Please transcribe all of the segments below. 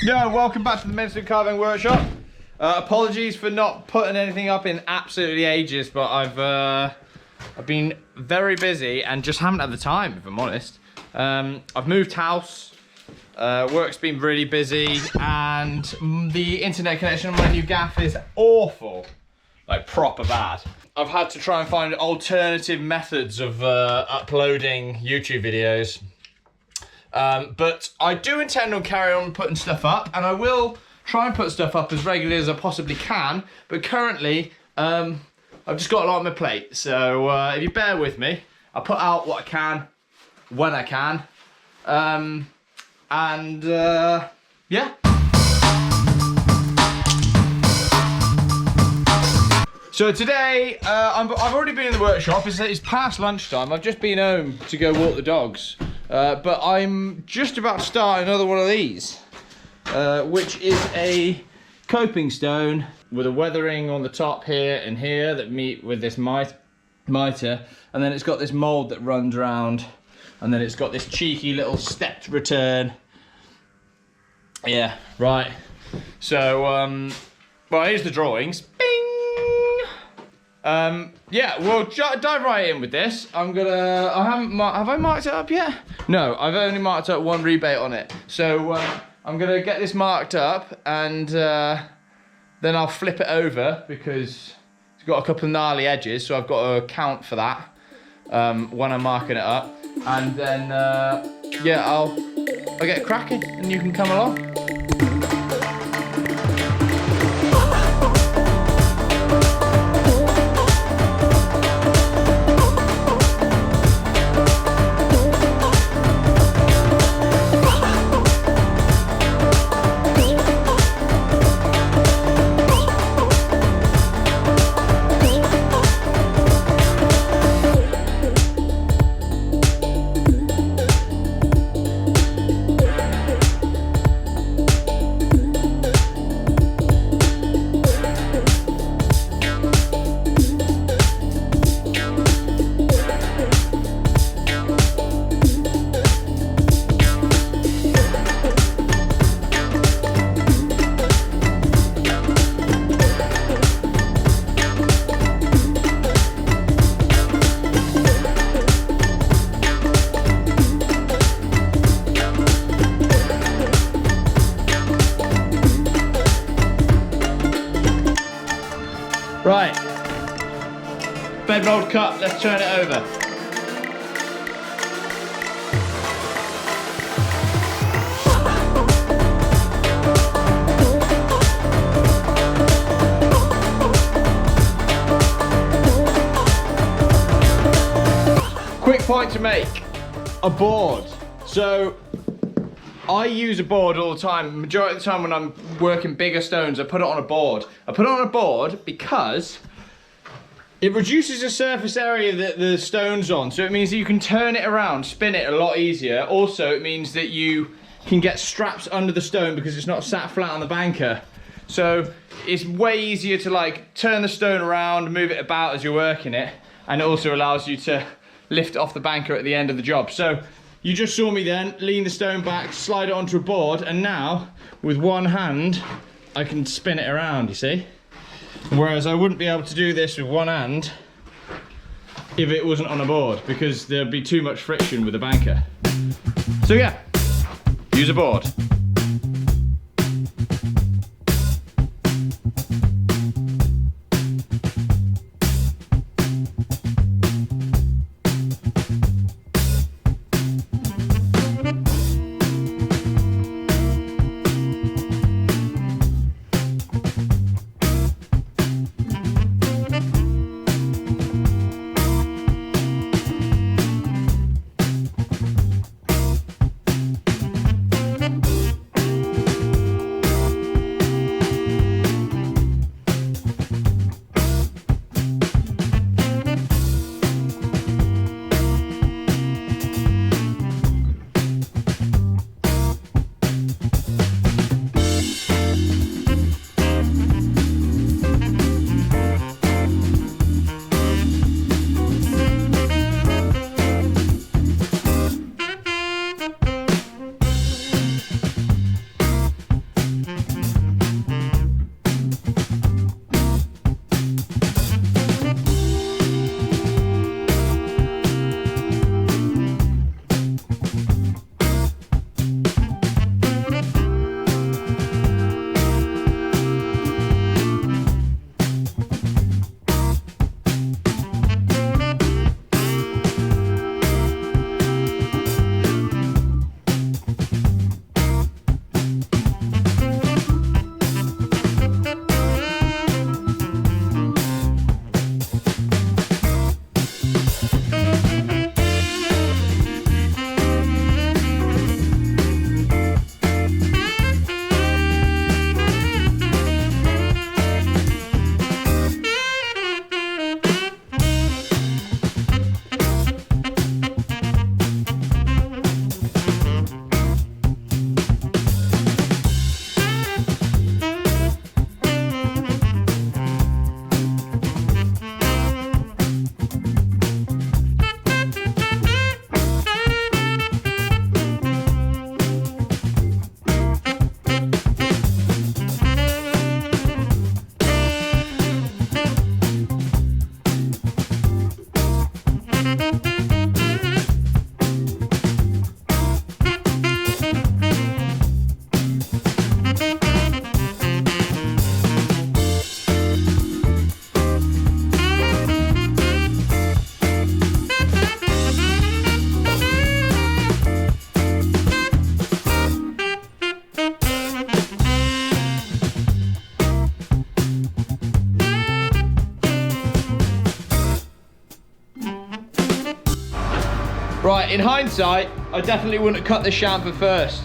Yo, welcome back to the Mincemeat Carving Workshop. Apologies for not putting anything up in absolutely ages, but I've been very busy and just haven't had the time, if I'm honest. I've moved house, work's been really busy, and the internet connection on my new gaff is awful, like proper bad. I've had to try and find alternative methods of uploading YouTube videos. But I do intend on carrying on putting stuff up, and I will try and put stuff up as regularly as I possibly can, but currently I've just got a lot on my plate, so if you bear with me, I'll put out what I can when I can, yeah. So today, I've already been in the workshop. It's past lunchtime. I've just been home to go walk the dogs. But I'm just about to start another one of these, which is a coping stone with a weathering on the top here and here that meet with this mitre, and then it's got this mould that runs around, and then it's got this cheeky little stepped return. Yeah, right. So, well, here's the drawings. Bing! Yeah, we'll dive right in with this. Have I marked it up yet? No, I've only marked up one rebate on it. So I'm gonna get this marked up, and then I'll flip it over because it's got a couple of gnarly edges, so I've got to account for that when I'm marking it up. And then yeah, I'll get cracking, and you can come along. Right, bed rolled cut, let's turn it over. Quick point to make, a board. So, I use a board all the time. Majority of the time when I'm working bigger stones, I put it on a board. I put it on a board because it reduces the surface area that the stone's on. So it means that you can turn it around, spin it a lot easier. Also, it means that you can get straps under the stone because it's not sat flat on the banker. So it's way easier to like turn the stone around, move it about as you're working it. And it also allows you to lift it off the banker at the end of the job. So you just saw me then lean the stone back, slide it onto a board, and now with one hand I can spin it around, you see? Whereas I wouldn't be able to do this with one hand if it wasn't on a board, because there'd be too much friction with the banker. So yeah, use a board. Right, in hindsight, I definitely wouldn't have cut this chamfer first.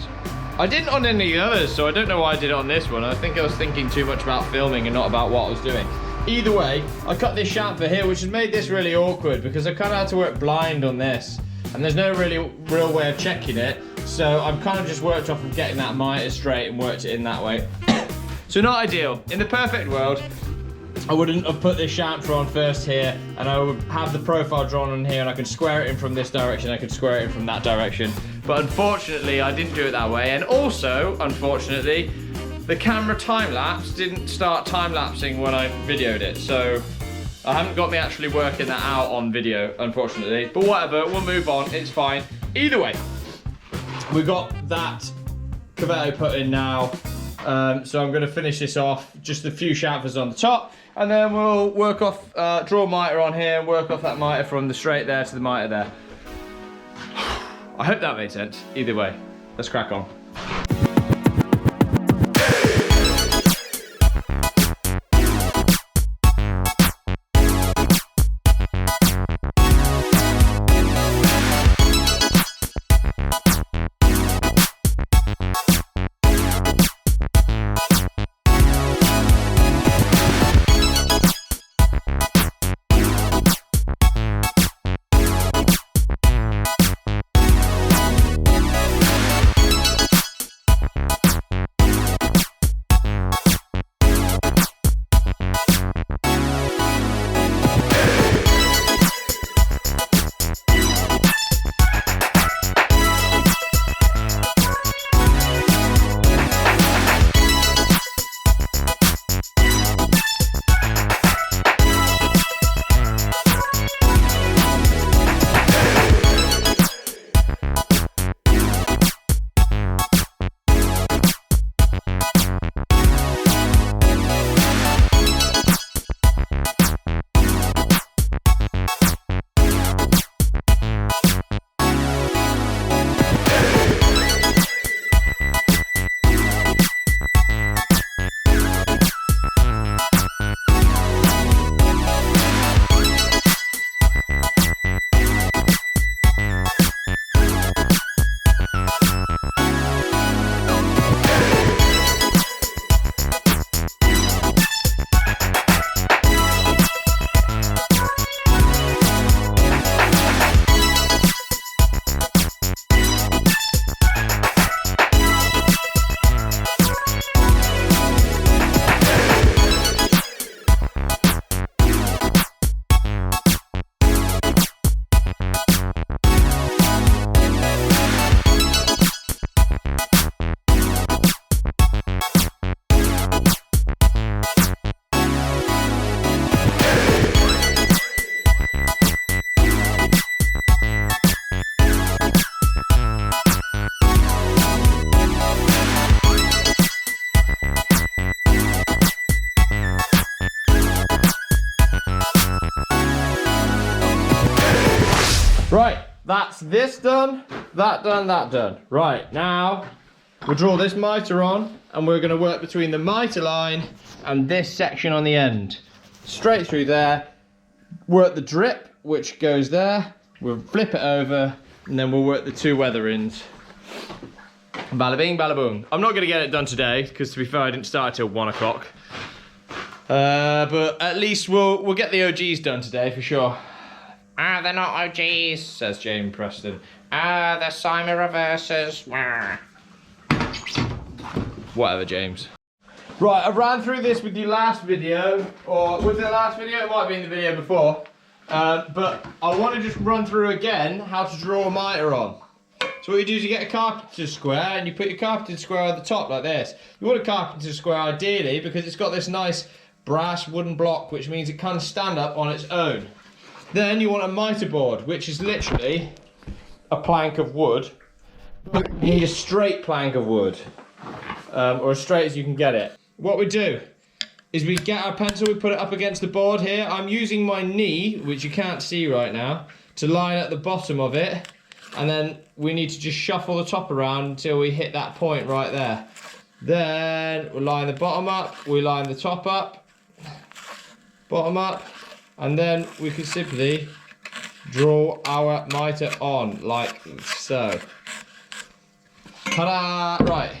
I didn't on any of the others, so I don't know why I did it on this one. I think I was thinking too much about filming and not about what I was doing. Either way, I cut this chamfer here, which has made this really awkward because I kind of had to work blind on this. And there's no really real way of checking it. So I've kind of just worked off of getting that mitre straight and worked it in that way. So not ideal. In the perfect world, I wouldn't have put this chamfer on first here, and I would have the profile drawn on here, and I could square it in from this direction, I could square it in from that direction. But unfortunately, I didn't do it that way. And also, unfortunately, the camera time-lapse didn't start time-lapsing when I videoed it. So I haven't got me actually working that out on video, unfortunately. But whatever, we'll move on, it's fine. Either way, we got that Cavetto put in now. So I'm gonna finish this off, just a few chamfers on the top, and then we'll work off, draw a mitre on here and work off that mitre from the straight there to the mitre there. I hope that made sense. Either way, let's crack on. Right, that's this done, that done, that done. Right, now we'll draw this mitre on and we're going to work between the mitre line and this section on the end. Straight through there, work the drip, which goes there, we'll flip it over and then we'll work the two weatherings. Bada bing, bada boom. I'm not going to get it done today because to be fair I didn't start till 1 o'clock. But at least we'll get the OGs done today for sure. Ah, they're not OGs, says James Preston. Ah, they're Simon reverses. Whatever, James. Right, I ran through this with you last video, or was it the last video? It might have been the video before. But I want to just run through again how to draw a mitre on. So what you do is you get a carpenter's square and you put your carpenter's square on the top like this. You want a carpenter's square ideally because it's got this nice brass wooden block, which means it can stand up on its own. Then you want a mitre board, which is literally a plank of wood. You need a straight plank of wood, or as straight as you can get it. What we do is we get our pencil, we put it up against the board here. I'm using my knee, which you can't see right now, to line at the bottom of it. And then we need to just shuffle the top around until we hit that point right there. Then we'll line the bottom up, we line the top up, bottom up, and then we can simply draw our mitre on like so. Ta-da! Right,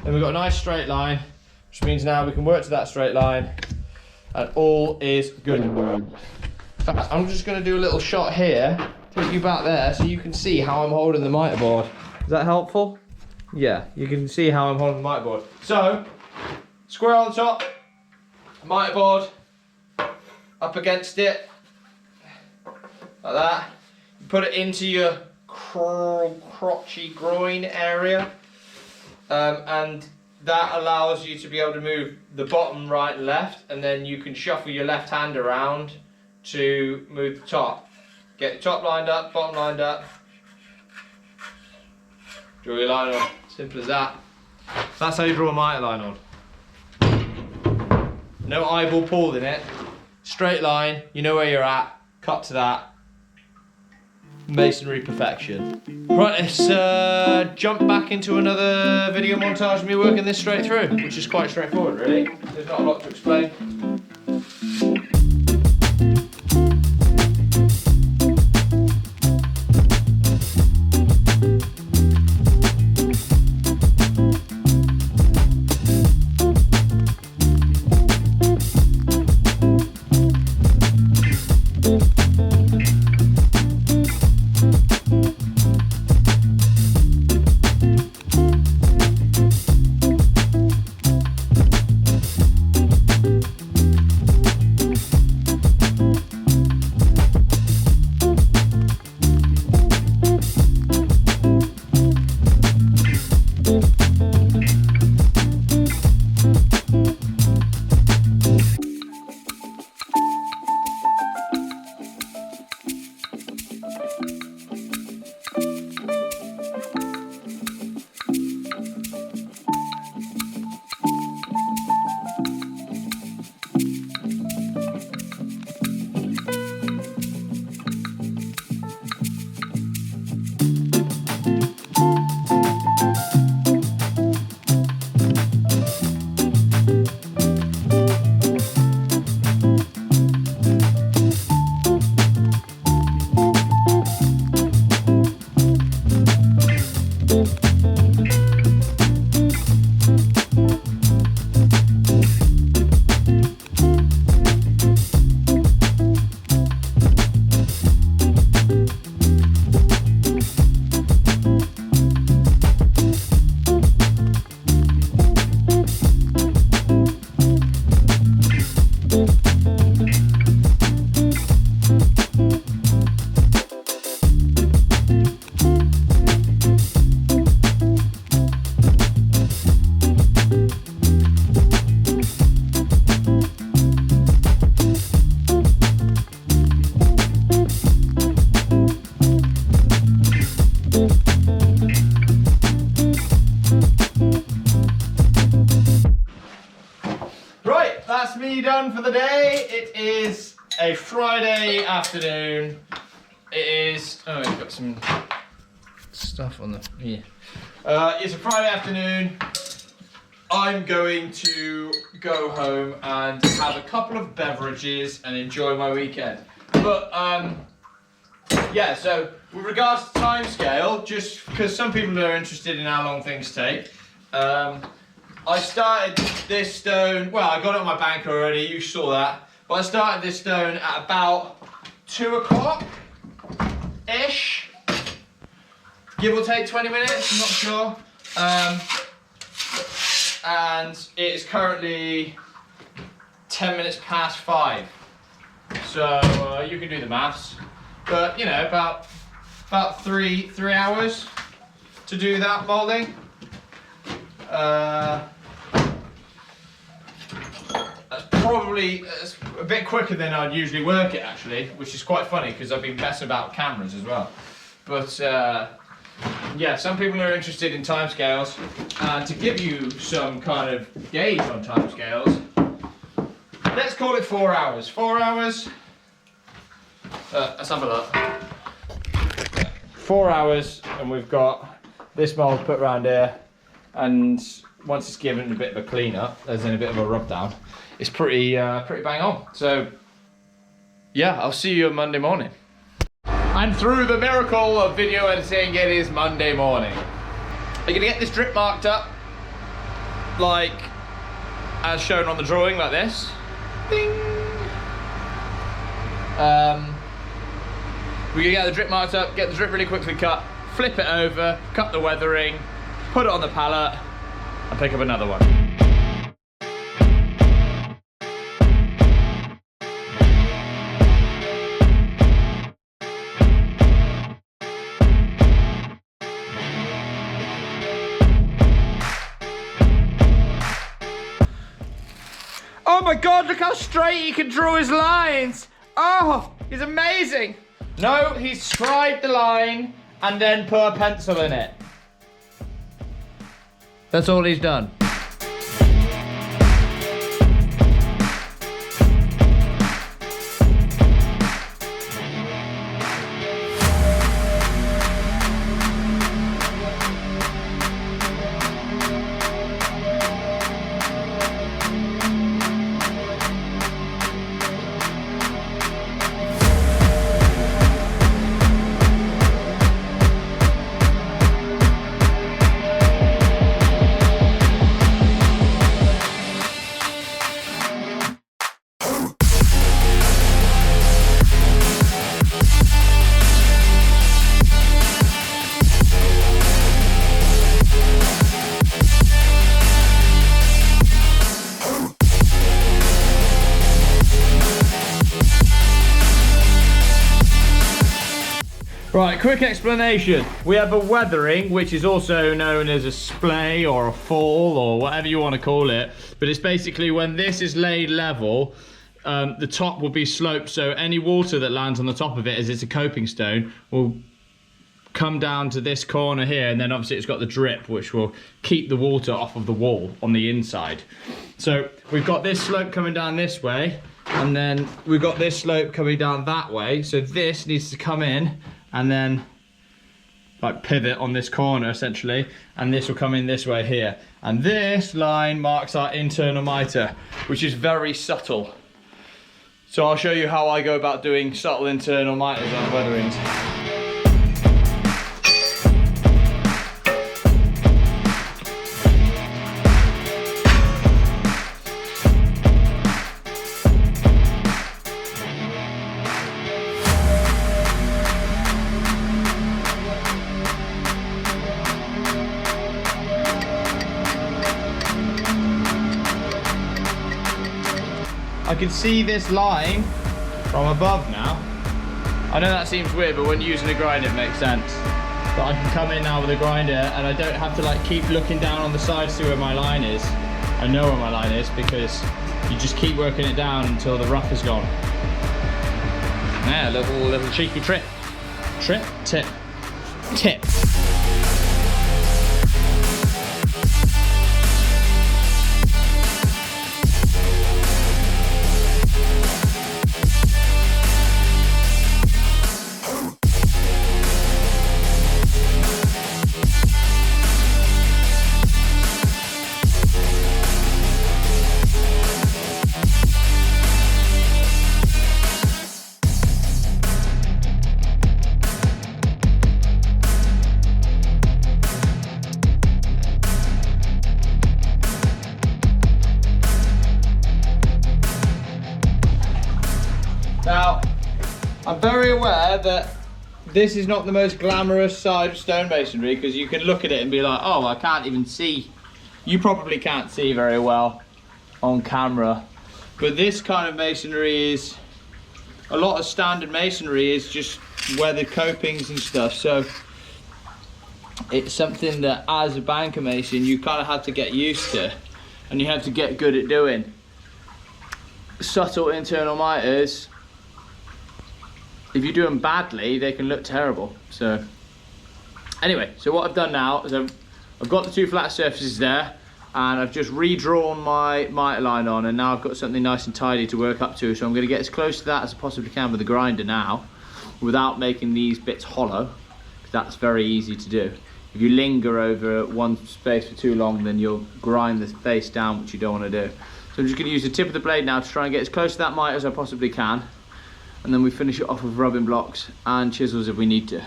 then we've got a nice straight line, which means now we can work to that straight line and all is good. In fact, I'm just going to do a little shot here, take you back there so you can see how I'm holding the mitre board. Is that helpful? Yeah, you can see how I'm holding the mitre board. So, square on the top, mitre board up against it, like that. You put it into your crotchy groin area, and that allows you to be able to move the bottom right and left, and then you can shuffle your left hand around to move the top. Get the top lined up, bottom lined up, draw your line on. Simple as that. That's how you draw a mitre line on. No eyeball pulled in it. Straight line, you know where you're at, cut to that. Masonry perfection. Right, let's jump back into another video montage of me working this straight through, which is quite straightforward really. There's not a lot to explain. That's me done for the day. It is a Friday afternoon. It is, oh, we've got some stuff on the, yeah. It's a Friday afternoon. I'm going to go home and have a couple of beverages and enjoy my weekend. But, yeah, so with regards to timescale, just because some people are interested in how long things take, I started this stone, well, I got it on my bank already, you saw that, but I started this stone at about 2 o'clock-ish, give or take 20 minutes, I'm not sure, and it's currently 10 minutes past 5, so you can do the maths, but you know, about 3 hours to do that moulding. That's probably a bit quicker than I'd usually work it actually, which is quite funny because I've been messing about with cameras as well. But yeah, some people are interested in timescales, and to give you some kind of gauge on timescales, let's call it 4 hours. 4 hours. Let's have a look. 4 hours, and we've got this mould put around here. And once it's given a bit of a clean up, there's in a bit of a rub down, it's pretty bang on. So yeah, I'll see you on Monday morning. And through the miracle of video editing, it is Monday morning. You're gonna get this drip marked up, like as shown on the drawing, like this. Ding. We're gonna get the drip marked up, get the drip really quickly cut, flip it over, cut the weathering, put it on the pallet, and pick up another one. Oh my God, look how straight he can draw his lines. Oh, he's amazing. No, he's scribed the line and then put a pencil in it. That's all he's done. Right, quick explanation. We have a weathering, which is also known as a splay or a fall or whatever you want to call it. But it's basically when this is laid level, the top will be sloped, so any water that lands on the top of it, as it's a coping stone, will come down to this corner here, and then obviously it's got the drip, which will keep the water off of the wall on the inside. So we've got this slope coming down this way, and then we've got this slope coming down that way. So this needs to come in and then like pivot on this corner essentially, and this will come in this way here. And this line marks our internal mitre, which is very subtle. So I'll show you how I go about doing subtle internal mitres on weatherings. I can see this line from above now. I know that seems weird, but when using a grinder it makes sense. But I can come in now with a grinder and I don't have to like keep looking down on the side to see where my line is. I know where my line is because you just keep working it down until the rough is gone. Yeah, little cheeky trip. Trip, tip, tip. Now, I'm very aware that this is not the most glamorous side of stonemasonry, because you can look at it and be like, oh, I can't even see. You probably can't see very well on camera. But this kind of masonry is, a lot of standard masonry is just weathered copings and stuff. So it's something that as a banker mason, you kind of have to get used to, and you have to get good at doing. Subtle internal mitres, if you do them badly, they can look terrible. So anyway, so what I've done now is I've got the two flat surfaces there, and I've just redrawn my mitre line on, and now I've got something nice and tidy to work up to. So I'm going to get as close to that as I possibly can with the grinder now, without making these bits hollow, because that's very easy to do. If you linger over one space for too long, then you'll grind the face down, which you don't want to do. So I'm just going to use the tip of the blade now to try and get as close to that mitre as I possibly can. and then we finish it off with rubbing blocks and chisels if we need to.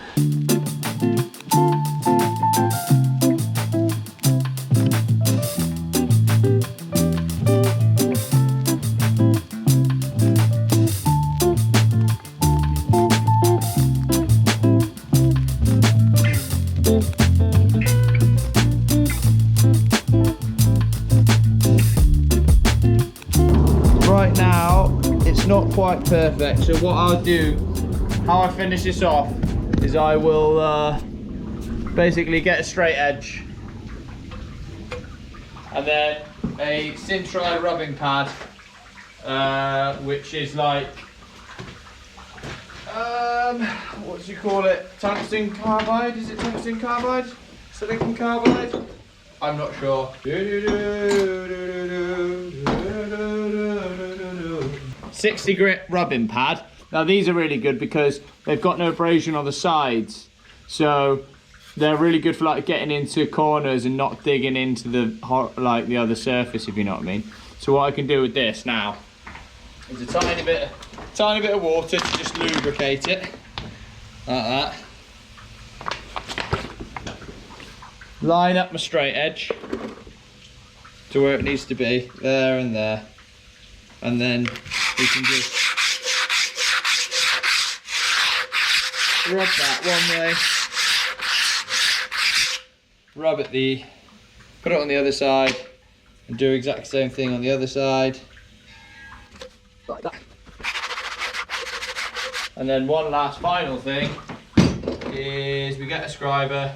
Right now, it's not quite perfect, so what I'll do, how I finish this off, is I will basically get a straight edge, and then a Sintri rubbing pad, which is like, what do you call it? Tungsten carbide? Is it tungsten carbide? Silicon carbide? I'm not sure. 60 grit rubbing pad. Now these are really good because they've got no abrasion on the sides, so they're really good for like getting into corners and not digging into the other surface, if you know what I mean. So what I can do with this now is a tiny bit of water to just lubricate it, like that. Line up my straight edge to where it needs to be, there and there, and then we can just rub that one way, put it on the other side, and do exactly the same thing on the other side, like that. And then one last final thing is we get a scriber,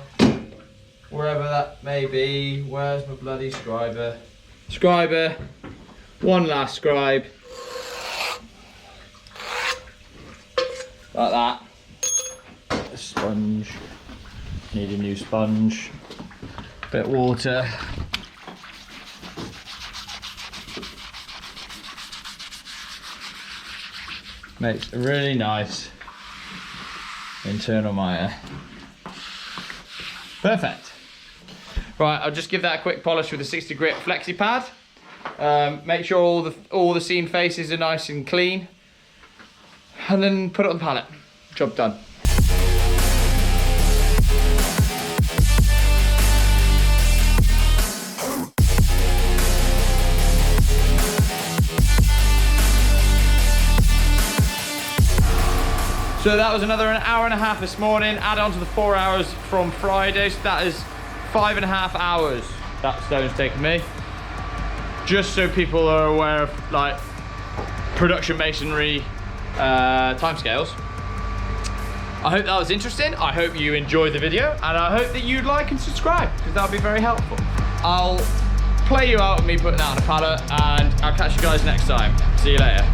wherever that may be. Where's my bloody scriber? Scriber, one last scribe, like that. A sponge, need a new sponge, bit of water. Makes a really nice internal miter. Perfect. Right, I'll just give that a quick polish with a 60 grit flexi pad. Make sure all the seam faces are nice and clean, and then put it on the pallet. Job done. So that was another an hour and a half this morning, add on to the 4 hours from Friday, so that is 5.5 hours that stone's taken me. Just so people are aware of like production masonry timescales. I hope that was interesting. I hope you enjoyed the video, and I hope that you'd like and subscribe, because that would be very helpful. I'll play you out with me putting out on a pallet, and I'll catch you guys next time. See you later.